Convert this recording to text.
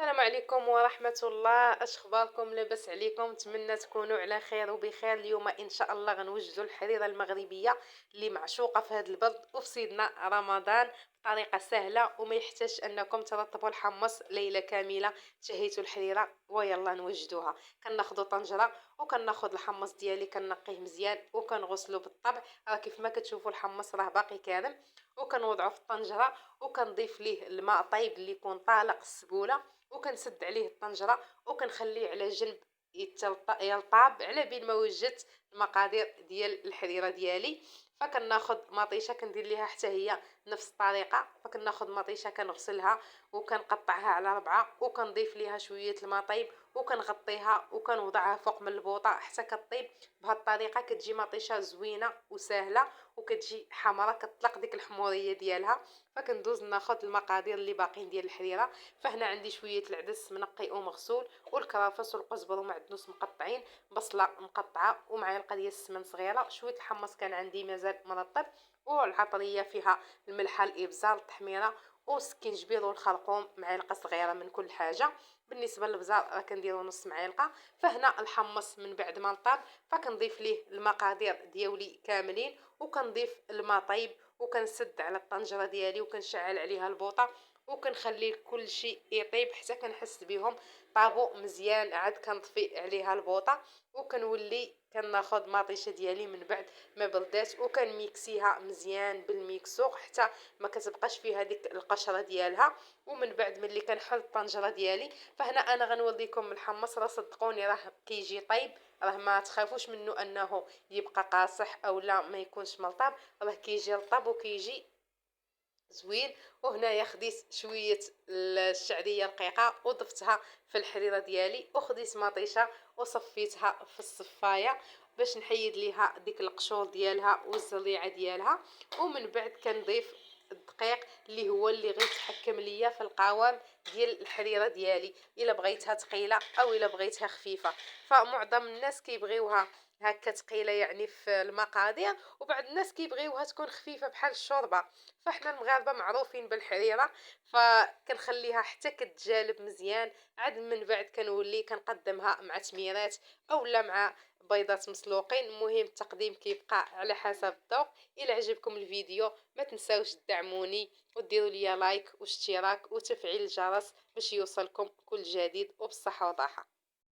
السلام عليكم ورحمة الله. اش اخباركم؟ لاباس عليكم؟ نتمنى تكونوا على خير وبخير. اليوم ان شاء الله غنوجدوا الحريره المغربيه اللي معشوقه في هذا البرد وفي سيدنا رمضان بطريقه سهله، وما يحتاجش انكم ترطبوا الحمص ليله كامله. تهيتوا الحريره ويلا نوجدوها. كناخذوا طنجره وكناخذ الحمص ديالي، كنقيه مزيان وكنغسلو بالطبع. راه كيف ما كتشوفوا الحمص راه باقي كامل، وكنوضعو في الطنجره وكنضيف ليه الماء طايب اللي يكون طالق السبوله، وكنسد عليه الطنجره وكنخليه على جنب يلطاب على بين ما وجدت المقادير ديال الحريره ديالي. فكناخذ مطيشه كندير ليها حتى هي نفس الطريقه. فكناخذ مطيشه كنغسلها وكنقطعها على ربعه وكنضيف ليها شويه الماء طيب وكنغطيها وكنوضعها فوق من البوطه حتى كطيب. بهذه الطريقه كتجي مطيشه زوينه وسهله وكتجي حمراء، كتطلق ديك الحموريه ديالها. فكندوز ناخذ المقادير اللي باقيين ديال الحريره. فهنا عندي شويه العدس منقي ومغسول، والكرافس والقزبر ومعدنوس مقطعين، بصله مقطعه، ومعلقه ديال السمن صغيره، شويه الحمص كان عندي مازال مرطب، والعطريه فيها الملحه، الابزار، التحميره، والسكينجبير والخرقوم معلقه صغيره من كل حاجه. بالنسبه للبزار راه كنديروا نص معلقه. فهنا الحمص من بعد ما طاب فكنضيف ليه المقادير ديالي كاملين وكنضيف الماء طيب وكنسد على الطنجره ديالي وكنشعل عليها البوطه وكنخلي كل شيء يطيب حتى كنحس بهم طابوا مزيان. عاد كنطفي عليها البوطه وكنولي كناخذ مطيشه ديالي من بعد ما بردات وكنميكسيها مزيان بالميكسور حتى ما كتبقاش فيها ديك القشره ديالها. ومن بعد ملي كنحل الطنجره ديالي فهنا انا غنوريكم الحمص. راه صدقوني راه كيجي طيب، راه ما تخافوش منه انه يبقى قاصح او لا ما يكونش ملطاب، راه كيجي رطب وكيجي زوين. وهنايا خديت شويه الشعريه رقيقه وضفتها في الحريره ديالي، وخديت مطيشه وصفيتها في الصفايه باش نحيد ليها ديك القشور ديالها والزليعه ديالها. ومن بعد كنضيف الدقيق اللي هو اللي غيتحكم ليا في القوام ديال الحريره ديالي، الا بغيتها ثقيله او الا بغيتها خفيفه. فمعظم الناس كيبغيوها هكا ثقيله يعني في المقادير، وبعض الناس كيبغيوها تكون خفيفه بحال الشوربه. فاحنا المغاربه معروفين بالحريره، فكنخليها حتى كتجالب مزيان. عاد من بعد كنولي كنقدمها مع تميرات اولا مع بيضات مسلوقين. المهم التقديم كيبقى على حسب الذوق. الى عجبكم الفيديو ما تنساوش تدعموني وديروا لي لايك واشتراك وتفعيل الجرس باش يوصلكم كل جديد، وبالصحه والراحه.